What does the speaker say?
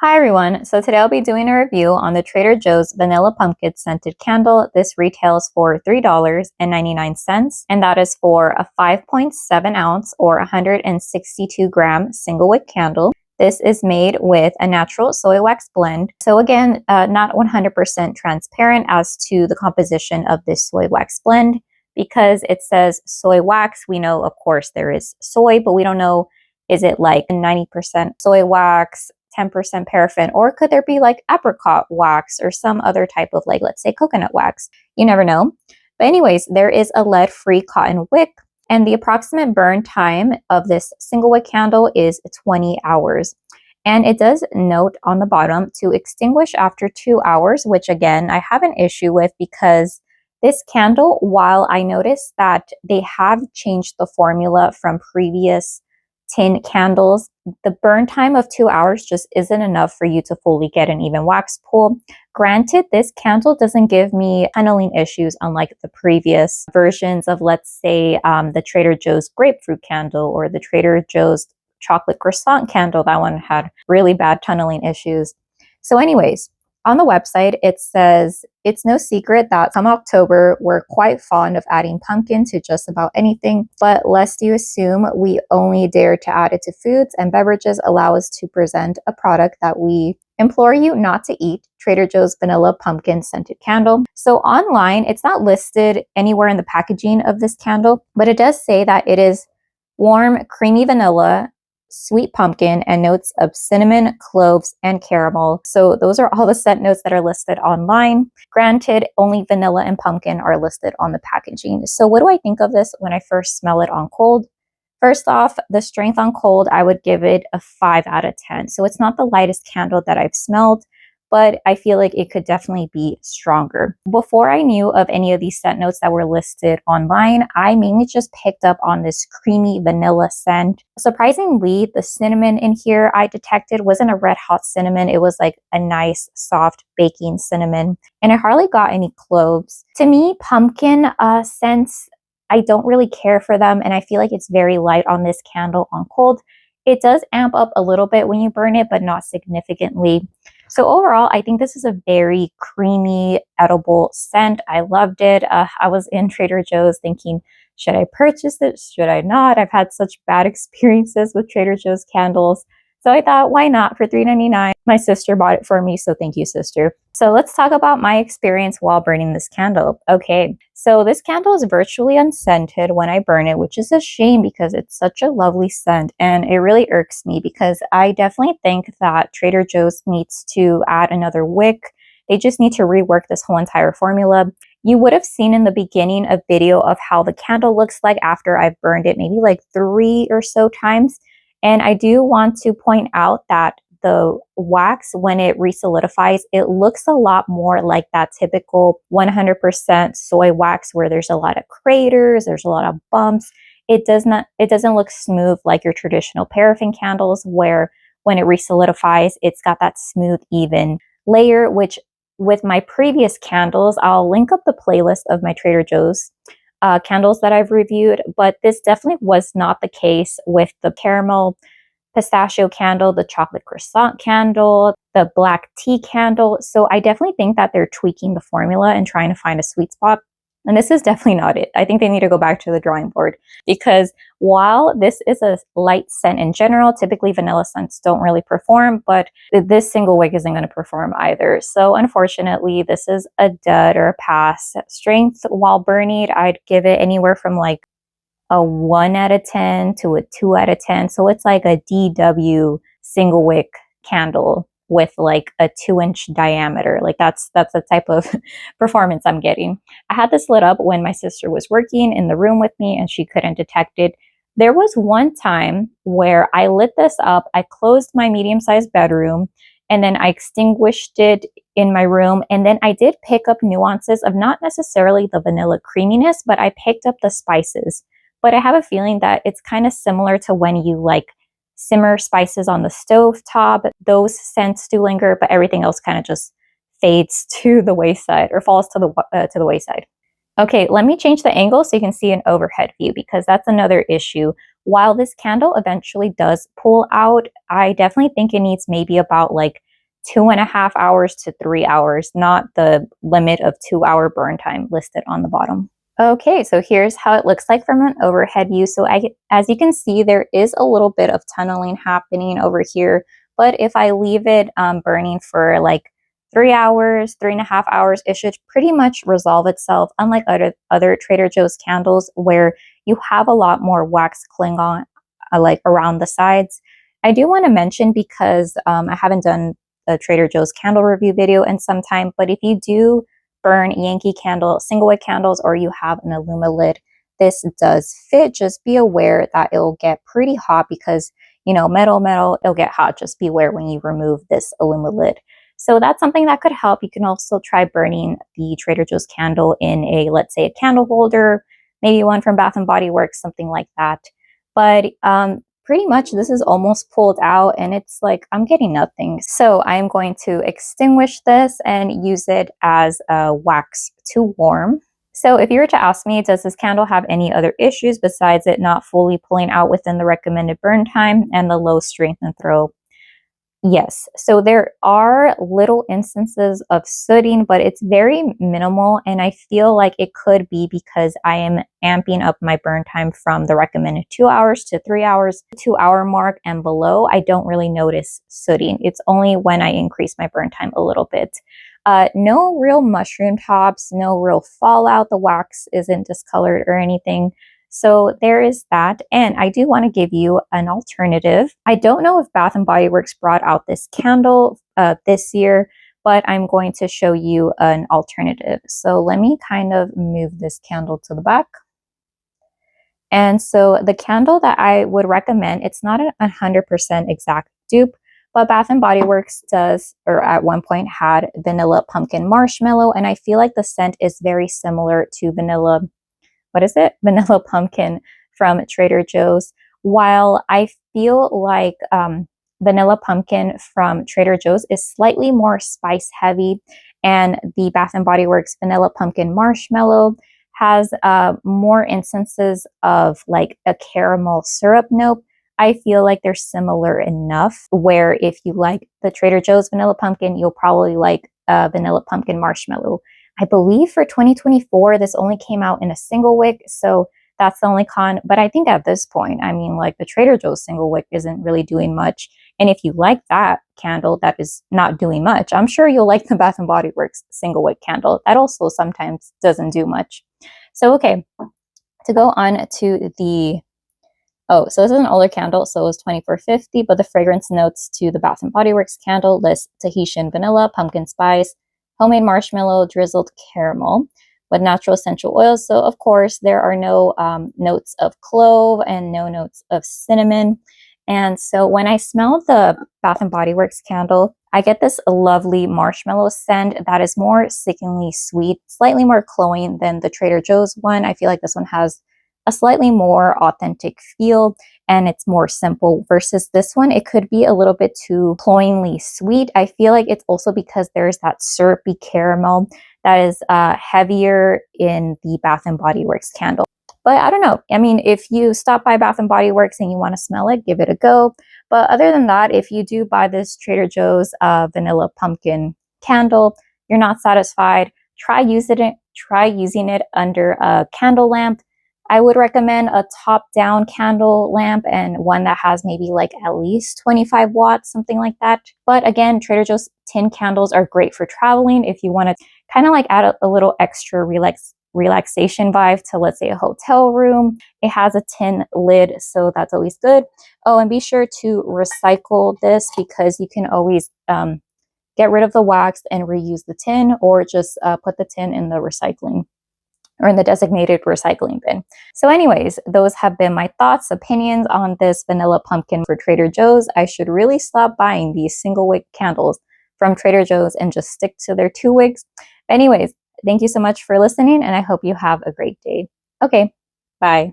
Hi everyone, so today I'll be doing a review on the Trader Joe's Vanilla Pumpkin Scented Candle. This retails for $3.99 and that is for a 5.7 ounce or 162 gram single wick candle. This is made with a natural soy wax blend. So again, not 100% transparent as to the composition of this soy wax blend because it says soy wax. We know, of course, there is soy, but we don't know, is it like 90% soy wax, 10% paraffin, or could there be like apricot wax or some other type of, like, let's say coconut wax? You never know. But anyways, there is a lead-free cotton wick, and the approximate burn time of this single wick candle is 20 hours. And it does note on the bottom to extinguish after 2 hours, which again, I have an issue with because this candle, while I noticed that they have changed the formula from previous tin candles, the burn time of 2 hours just isn't enough for you to fully get an even wax pull. Granted, this candle doesn't give me tunneling issues unlike the previous versions of, let's say, the Trader Joe's grapefruit candle or the Trader Joe's chocolate croissant candle. That one had really bad tunneling issues. So anyways, on the website, it says, it's no secret that come October, we're quite fond of adding pumpkin to just about anything, but lest you assume we only dare to add it to foods and beverages, allow us to present a product that we implore you not to eat, Trader Joe's Vanilla Pumpkin Scented Candle. So online, it's not listed anywhere in the packaging of this candle, but it does say that it is warm, creamy vanilla, sweet pumpkin, and notes of cinnamon, cloves, and caramel. So those are all the scent notes that are listed online. Granted, only vanilla and pumpkin are listed on the packaging. So what do I think of this when I first smell it on cold? First off, the strength on cold, I would give it a 5 out of 10. So it's not the lightest candle that I've smelled, but I feel like it could definitely be stronger. Before I knew of any of these scent notes that were listed online, I mainly just picked up on this creamy vanilla scent. Surprisingly, the cinnamon in here I detected wasn't a red hot cinnamon. It was like a nice soft baking cinnamon, and I hardly got any cloves. To me, pumpkin scents, I don't really care for them, and I feel like it's very light on this candle on cold. It does amp up a little bit when you burn it, but not significantly. So overall, I think this is a very creamy, edible scent. I loved it. I was in Trader Joe's thinking, should I purchase it? Should I not? I've had such bad experiences with Trader Joe's candles. So I thought, why not? For $3.99, my sister bought it for me, so thank you, sister. So let's talk about my experience while burning this candle. Okay, so this candle is virtually unscented when I burn it, which is a shame because it's such a lovely scent, and it really irks me because I definitely think that Trader Joe's needs to add another wick. They just need to rework this whole entire formula. You would have seen in the beginning a video of how the candle looks like after I've burned it maybe like 3 or so times. And I do want to point out that the wax, when it resolidifies, it looks a lot more like that typical 100% soy wax where there's a lot of craters, there's a lot of bumps. It doesn't look smooth like your traditional paraffin candles where when it resolidifies, it's got that smooth, even layer, which with my previous candles, I'll link up the playlist of my Trader Joe's candles that I've reviewed, but this definitely was not the case with the caramel pistachio candle, the chocolate croissant candle, the black tea candle. So I definitely think that they're tweaking the formula and trying to find a sweet spot. And this is definitely not it. I think they need to go back to the drawing board because while this is a light scent in general, typically vanilla scents don't really perform, but this single wick isn't going to perform either. So unfortunately, this is a dud or a pass. Strength while burning, I'd give it anywhere from like a 1 out of 10 to a 2 out of 10. So it's like a DW single wick candle with like a 2-inch diameter. Like that's the type of performance I'm getting. I had this lit up when my sister was working in the room with me and she couldn't detect it. There was one time where I lit this up, I closed my medium-sized bedroom, and then I extinguished it in my room. And then I did pick up nuances of not necessarily the vanilla creaminess, but I picked up the spices. But I have a feeling that it's kind of similar to when you like simmer spices on the stove top. Those scents do linger, but everything else kind of just fades to the wayside or falls to the wayside. Okay, let me change the angle so you can see an overhead view because that's another issue. While this candle eventually does pull out, I definitely think it needs maybe about like 2.5 hours to 3 hours, not the limit of 2-hour burn time listed on the bottom. Okay, so here's how it looks like from an overhead view. So as you can see, there is a little bit of tunneling happening over here, but if I leave it burning for like 3 hours, 3.5 hours, it should pretty much resolve itself, unlike other Trader Joe's candles where you have a lot more wax cling on like around the sides. I do want to mention, because I haven't done a Trader Joe's candle review video in some time, but if you do burn Yankee candle, single wick candles, or you have an aluma lid, this does fit. Just be aware that it'll get pretty hot because, you know, metal, it'll get hot. Just beware when you remove this aluma lid. So that's something that could help. You can also try burning the Trader Joe's candle in a, let's say, a candle holder, maybe one from Bath and Body Works, something like that. But pretty much this is almost pulled out and it's like I'm getting nothing. So I'm going to extinguish this and use it as a wax to warm. So if you were to ask me, does this candle have any other issues besides it not fully pulling out within the recommended burn time and the low strength and throw? Yes, so there are little instances of sooting, but it's very minimal, and I feel like it could be because I am amping up my burn time from the recommended 2 hours to 3 hours, 2-hour mark and below. I don't really notice sooting. It's only when I increase my burn time a little bit. No real mushroom tops, no real fallout. The wax isn't discolored or anything. So there is that. And I do want to give you an alternative. I don't know if Bath & Body Works brought out this candle this year, but I'm going to show you an alternative. So let me kind of move this candle to the back. And so the candle that I would recommend, it's not a 100% exact dupe, but Bath & Body Works does, or at one point had, vanilla pumpkin marshmallow. And I feel like the scent is very similar to vanilla pumpkin from Trader Joe's. While I feel like vanilla pumpkin from Trader Joe's is slightly more spice heavy, and the Bath & Body Works vanilla pumpkin marshmallow has more instances of like a caramel syrup note. I feel like they're similar enough where if you like the Trader Joe's vanilla pumpkin, you'll probably like vanilla pumpkin marshmallow. I believe for 2024, this only came out in a single wick, so that's the only con. But I think at this point, I mean, like the Trader Joe's single wick isn't really doing much. And if you like that candle that is not doing much, I'm sure you'll like the Bath & Body Works single wick candle. That also sometimes doesn't do much. So, okay, to go on to the... Oh, so this is an older candle, so it was $24.50, but the fragrance notes to the Bath & Body Works candle list Tahitian vanilla, pumpkin spice, homemade marshmallow, drizzled caramel with natural essential oils. So of course there are no notes of clove and no notes of cinnamon. And so when I smell the Bath & Body Works candle, I get this lovely marshmallow scent that is more sickeningly sweet, slightly more cloying than the Trader Joe's one. I feel like this one has a slightly more authentic feel and it's more simple versus this one. It could be a little bit too cloyingly sweet. I feel like it's also because there's that syrupy caramel that is heavier in the Bath & Body Works candle. But I don't know. I mean, if you stop by Bath & Body Works and you want to smell it, give it a go. But other than that, if you do buy this Trader Joe's vanilla pumpkin candle, you're not satisfied, try using it under a candle lamp. I would recommend a top-down candle lamp and one that has maybe like at least 25 watts, something like that. But again, Trader Joe's tin candles are great for traveling if you want to kind of like add a little extra relaxation vibe to, let's say, a hotel room. It has a tin lid, so that's always good. Oh, and be sure to recycle this because you can always get rid of the wax and reuse the tin, or just put the tin in the recycling or in the designated recycling bin. So anyways, those have been my thoughts, opinions on this vanilla pumpkin for Trader Joe's. I should really stop buying these single wick candles from Trader Joe's and just stick to their 2 wicks. Anyways, thank you so much for listening and I hope you have a great day. Okay, bye.